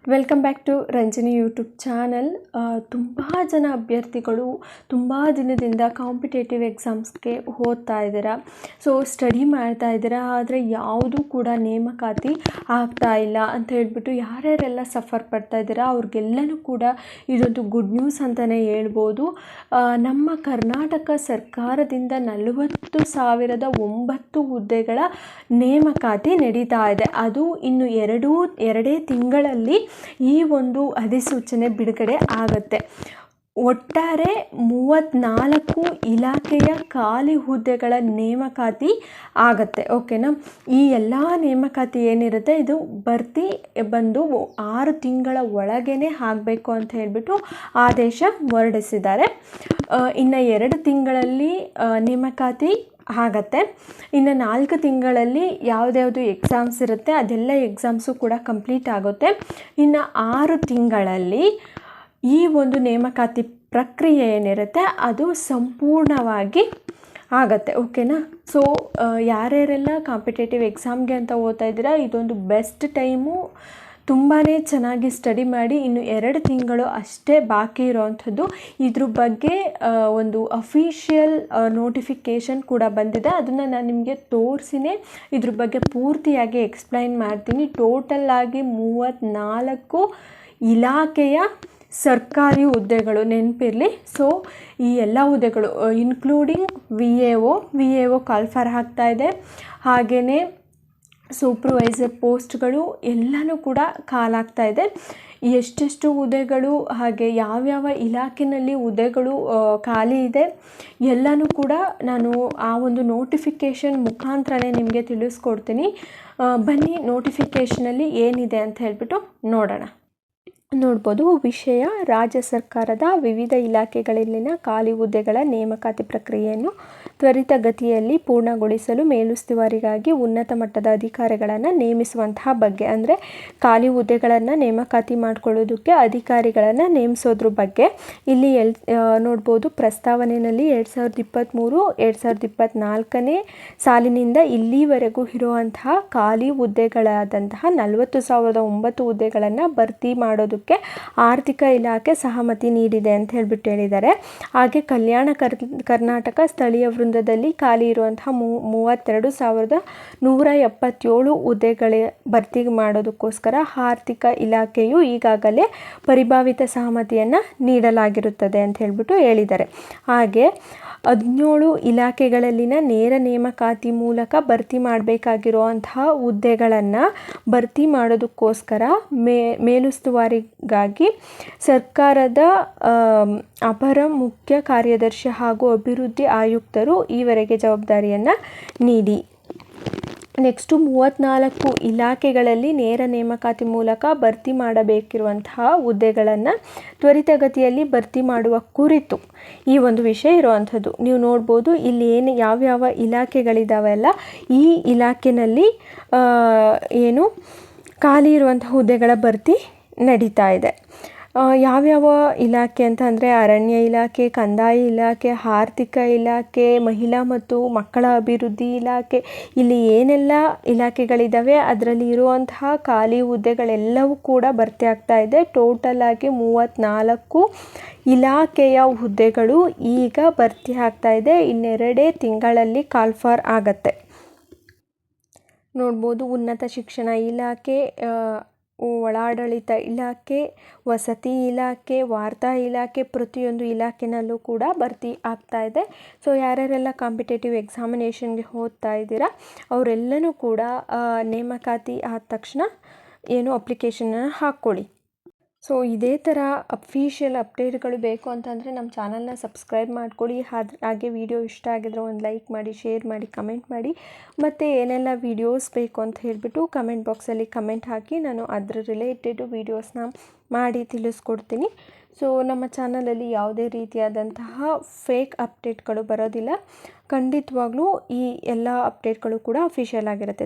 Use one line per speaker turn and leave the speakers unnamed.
Welcome back to Ranjani YouTube channel. ತುಂಬ ಜನ ಅಭ್ಯರ್ಥಿಗಳು ತುಂಬ ದಿನದಿಂದ ಕಾಂಪಿಟೇಟಿವ್ ಎಕ್ಸಾಮ್ಸ್ಗೆ ಓದ್ತಾ ಇದ್ದೀರಾ. ಸೊ ಸ್ಟಡಿ ಮಾಡ್ತಾ ಇದ್ದೀರಾ, ಆದರೆ ಯಾವುದೂ ಕೂಡ ನೇಮಕಾತಿ ಆಗ್ತಾ ಇಲ್ಲ ಅಂತ ಹೇಳ್ಬಿಟ್ಟು ಯಾರ್ಯಾರೆಲ್ಲ ಸಫರ್ ಪಡ್ತಾ ಇದ್ದೀರಾ ಅವ್ರಿಗೆಲ್ಲನೂ ಕೂಡ ಇದೊಂದು ಗುಡ್ ನ್ಯೂಸ್ ಅಂತಲೇ ಹೇಳ್ಬೋದು. ನಮ್ಮ ಕರ್ನಾಟಕ ಸರ್ಕಾರದಿಂದ 40,009 ಹುದ್ದೆಗಳ ನೇಮಕಾತಿ ನಡೀತಾ ಇದೆ. ಅದು ಇನ್ನು ಎರಡೇ ತಿಂಗಳಲ್ಲಿ ಈ ಒಂದು ಅಧಿಸೂಚನೆ ಬಿಡುಗಡೆ ಆಗುತ್ತೆ. ಒಟ್ಟಾರೆ 34 ಇಲಾಖೆಯ ಖಾಲಿ ಹುದ್ದೆಗಳ ನೇಮಕಾತಿ ಆಗತ್ತೆ. ಓಕೆನಾ? ಈ ಎಲ್ಲ ನೇಮಕಾತಿ ಏನಿರುತ್ತೆ ಇದು ಭರ್ತಿ ಬಂದು 6 ತಿಂಗಳ ಒಳಗೇ ಆಗಬೇಕು ಅಂತ ಹೇಳ್ಬಿಟ್ಟು ಆದೇಶ ಹೊರಡಿಸಿದ್ದಾರೆ. ಇನ್ನು 2 ತಿಂಗಳಲ್ಲಿ ನೇಮಕಾತಿ ಆಗತ್ತೆ. ಇನ್ನು 4 ತಿಂಗಳಲ್ಲಿ ಯಾವುದ್ಯಾವುದು ಎಕ್ಸಾಮ್ಸ್ ಇರುತ್ತೆ ಅದೆಲ್ಲ ಎಕ್ಸಾಮ್ಸು ಕೂಡ ಕಂಪ್ಲೀಟ್ ಆಗುತ್ತೆ. ಇನ್ನು 6 ತಿಂಗಳಲ್ಲಿ ಈ ಒಂದು ನೇಮಕಾತಿ ಪ್ರಕ್ರಿಯೆ ಏನಿರುತ್ತೆ ಅದು ಸಂಪೂರ್ಣವಾಗಿ ಆಗತ್ತೆ. ಓಕೆನಾ? ಸೊ ಯಾರ್ಯಾರೆಲ್ಲ ಕಾಂಪಿಟೇಟಿವ್ ಎಕ್ಸಾಮ್ಗೆ ಅಂತ ಓದ್ತಾ ಇದ್ದೀರಾ, ಇದೊಂದು ಬೆಸ್ಟ್ ಟೈಮು. ತುಂಬಾ ಚೆನ್ನಾಗಿ ಸ್ಟಡಿ ಮಾಡಿ. ಇನ್ನು 2 ತಿಂಗಳು ಅಷ್ಟೇ ಬಾಕಿ ಇರೋವಂಥದ್ದು. ಇದ್ರ ಬಗ್ಗೆ ಒಂದು ಅಫಿಷಿಯಲ್ ನೋಟಿಫಿಕೇಷನ್ ಕೂಡ ಬಂದಿದೆ. ಅದನ್ನು ನಾನು ನಿಮಗೆ ತೋರಿಸಿನೇ ಇದ್ರ ಬಗ್ಗೆ ಪೂರ್ತಿಯಾಗಿ ಎಕ್ಸ್ಪ್ಲೈನ್ ಮಾಡ್ತೀನಿ. ಟೋಟಲ್ಲಾಗಿ 34 ಇಲಾಖೆಯ ಸರ್ಕಾರಿ ಹುದ್ದೆಗಳು ನೆನಪಿರಲಿ. ಸೊ ಈ ಎಲ್ಲ ಹುದ್ದೆಗಳು including V A O call for ಆಗ್ತಾ ಇದೆ. ಹಾಗೆಯೇ ಸೂಪರ್ವೈಸರ್ ಪೋಸ್ಟ್ಗಳು ಎಲ್ಲನೂ ಕೂಡ ಖಾಲಾಗ್ತಾ ಇದೆ. ಎಷ್ಟೆಷ್ಟು ಹುದ್ದೆಗಳು ಹಾಗೆ ಯಾವ್ಯಾವ ಇಲಾಖೆಯಲ್ಲಿ ಹುದ್ದೆಗಳು ಖಾಲಿ ಇದೆ ಎಲ್ಲನೂ ಕೂಡ ನಾನು ಆ ಒಂದು ನೋಟಿಫಿಕೇಷನ್ ಮುಖಾಂತರನೇ ನಿಮಗೆ ತಿಳಿಸ್ಕೊಡ್ತೀನಿ. ಬನ್ನಿ ನೋಟಿಫಿಕೇಷನಲ್ಲಿ ಏನಿದೆ ಅಂತ ಹೇಳ್ಬಿಟ್ಟು ನೋಡೋಣ. ನೋಡ್ಬೋದು. ವಿಷಯ: ರಾಜ್ಯ ಸರ್ಕಾರದ ವಿವಿಧ ಇಲಾಖೆಗಳಲ್ಲಿನ ಖಾಲಿ ಹುದ್ದೆಗಳ ನೇಮಕಾತಿ ಪ್ರಕ್ರಿಯೆಯನ್ನು ತ್ವರಿತಗತಿಯಲ್ಲಿ ಪೂರ್ಣಗೊಳಿಸಲು ಮೇಲುಸ್ತುವಾರಿಗಾಗಿ ಉನ್ನತ ಮಟ್ಟದ ಅಧಿಕಾರಿಗಳನ್ನು ನೇಮಿಸುವಂತಹ ಬಗ್ಗೆ. ಅಂದರೆ ಖಾಲಿ ಹುದ್ದೆಗಳನ್ನು ನೇಮಕಾತಿ ಮಾಡಿಕೊಳ್ಳೋದಕ್ಕೆ ಅಧಿಕಾರಿಗಳನ್ನು ನೇಮಿಸೋದ್ರ ಬಗ್ಗೆ ಇಲ್ಲಿ ನೋಡ್ಬೋದು. ಪ್ರಸ್ತಾವನೆಯಲ್ಲಿ 2023-2024 ಸಾಲಿನಿಂದ ಇಲ್ಲಿವರೆಗೂ ಇರುವಂತಹ ಖಾಲಿ ಹುದ್ದೆಗಳಾದಂತಹ 40,009 ಹುದ್ದೆಗಳನ್ನು ಭರ್ತಿ ಮಾಡೋದಕ್ಕೆ ಆರ್ಥಿಕ ಇಲಾಖೆ ಸಹಮತಿ ನೀಡಿದೆ ಅಂತ ಹೇಳ್ಬಿಟ್ಟು ಹೇಳಿದ್ದಾರೆ. ಹಾಗೆ ಕಲ್ಯಾಣ ಕರ್ನಾಟಕ ಸ್ಥಳೀಯ ವೃಂದದಲ್ಲಿ ಖಾಲಿ ಇರುವಂತಹ 32,177 ಹುದ್ದೆಗಳ ಭರ್ತಿ ಮಾಡೋದಕ್ಕೋಸ್ಕರ ಆರ್ಥಿಕ ಇಲಾಖೆಯು ಈಗಾಗಲೇ ಪರಿಭಾವಿತ ಸಹಮತಿಯನ್ನು ನೀಡಲಾಗಿರುತ್ತದೆ ಅಂತ ಹೇಳ್ಬಿಟ್ಟು ಹೇಳಿದ್ದಾರೆ. ಹಾಗೆ 17 ಇಲಾಖೆಗಳಲ್ಲಿನ ನೇರ ನೇಮಕಾತಿ ಮೂಲಕ ಭರ್ತಿ ಮಾಡಬೇಕಾಗಿರುವಂತಹ ಹುದ್ದೆಗಳನ್ನು ಭರ್ತಿ ಮಾಡೋದಕ್ಕೋಸ್ಕರ ಮೇಲುಸ್ತುವಾರಿಗಾಗಿ ಸರ್ಕಾರದ ಅಪರ ಮುಖ್ಯ ಕಾರ್ಯದರ್ಶಿ ಹಾಗೂ ಅಭಿವೃದ್ಧಿ ಆಯುಕ್ತರು ಈವರೆಗೆ ಜವಾಬ್ದಾರಿಯನ್ನು ನೀಡಿ. ನೆಕ್ಸ್ಟು 34 ಇಲಾಖೆಗಳಲ್ಲಿ ನೇರ ನೇಮಕಾತಿ ಮೂಲಕ ಭರ್ತಿ ಮಾಡಬೇಕಿರುವಂತಹ ಹುದ್ದೆಗಳನ್ನು ತ್ವರಿತಗತಿಯಲ್ಲಿ ಭರ್ತಿ ಮಾಡುವ ಕುರಿತು ಈ ಒಂದು ವಿಷಯ ಇರುವಂಥದ್ದು. ನೀವು ನೋಡ್ಬೋದು ಇಲ್ಲಿ ಯಾವ್ಯಾವ ಇಲಾಖೆಗಳಿದ್ದಾವೆಲ್ಲ ಈ ಇಲಾಖೆಯಲ್ಲಿ ಏನು ಖಾಲಿ ಇರುವಂಥ ಹುದ್ದೆಗಳ ಭರ್ತಿ ನಡೀತಾ ಇದೆ. ಯಾವ್ಯಾವ ಇಲಾಖೆ ಅಂತ ಅಂದರೆ ಅರಣ್ಯ ಇಲಾಖೆ, ಕಂದಾಯ ಇಲಾಖೆ, ಆರ್ಥಿಕ ಇಲಾಖೆ, ಮಹಿಳಾ ಮತ್ತು ಮಕ್ಕಳ ಅಭಿವೃದ್ಧಿ ಇಲಾಖೆ. ಇಲ್ಲಿ ಏನೆಲ್ಲ ಇಲಾಖೆಗಳಿದ್ದಾವೆ ಅದರಲ್ಲಿ ಇರುವಂತಹ ಖಾಲಿ ಹುದ್ದೆಗಳೆಲ್ಲವೂ ಕೂಡ ಭರ್ತಿ ಆಗ್ತಾ ಇದೆ. ಟೋಟಲ್ ಆಗಿ 34 ಇಲಾಖೆಯ ಹುದ್ದೆಗಳು ಈಗ ಭರ್ತಿ ಆಗ್ತಾ ಇದೆ. ಇನ್ನೆರಡೇ ತಿಂಗಳಲ್ಲಿ ಕಾಲ್ಫಾರ್ ಆಗತ್ತೆ. ನೋಡ್ಬೋದು. ಉನ್ನತ ಶಿಕ್ಷಣ ಇಲಾಖೆ, ಒಳಾಡಳಿತ ಇಲಾಖೆ, ವಸತಿ ಇಲಾಖೆ, ವಾರ್ತಾ ಇಲಾಖೆ, ಪ್ರತಿಯೊಂದು ಇಲಾಖೆನಲ್ಲೂ ಕೂಡ ಭರ್ತಿ ಆಗ್ತಾ ಇದೆ. ಸೊ ಯಾರ್ಯಾರೆಲ್ಲ ಕಾಂಪಿಟೇಟಿವ್ ಎಕ್ಸಾಮಿನೇಷನ್ಗೆ ಓದ್ತಾ ಇದ್ದೀರಾ ಅವರೆಲ್ಲನೂ ಕೂಡ ನೇಮಕಾತಿ ಆದ ತಕ್ಷಣ ಅಪ್ಲಿಕೇಶನನ್ನು ಹಾಕ್ಕೊಳ್ಳಿ. ಸೊ ಇದೇ ಥರ ಅಫಿಷಿಯಲ್ ಅಪ್ಡೇಟ್ಗಳು ಬೇಕು ಅಂತಂದರೆ ನಮ್ಮ ಚಾನಲ್ನ ಸಬ್ಸ್ಕ್ರೈಬ್ ಮಾಡ್ಕೊಳ್ಳಿ. ಹಾಗೆ ವಿಡಿಯೋ ಇಷ್ಟ ಆಗಿದ್ರೆ ಒಂದು ಲೈಕ್ ಮಾಡಿ, ಶೇರ್ ಮಾಡಿ, ಕಮೆಂಟ್ ಮಾಡಿ. ಮತ್ತು ಏನೆಲ್ಲ ವೀಡಿಯೋಸ್ ಬೇಕು ಅಂತ ಹೇಳಿಬಿಟ್ಟು ಕಮೆಂಟ್ ಬಾಕ್ಸಲ್ಲಿ ಕಮೆಂಟ್ ಹಾಕಿ, ನಾನು ಅದರ ರಿಲೇಟೆಡ್ ವೀಡಿಯೋಸ್ನ ಮಾಡಿ ತಿಳಿಸ್ಕೊಡ್ತೀನಿ. ಸೊ ನಮ್ಮ ಚಾನಲಲ್ಲಿ ಯಾವುದೇ ರೀತಿಯಾದಂತಹ ಫೇಕ್ ಅಪ್ಡೇಟ್ಗಳು ಬರೋದಿಲ್ಲ. ಖಂಡಿತವಾಗ್ಲೂ ಈ ಎಲ್ಲ ಅಪ್ಡೇಟ್ಗಳು ಕೂಡ ಅಫಿಷಿಯಲ್ ಆಗಿರುತ್ತೆ.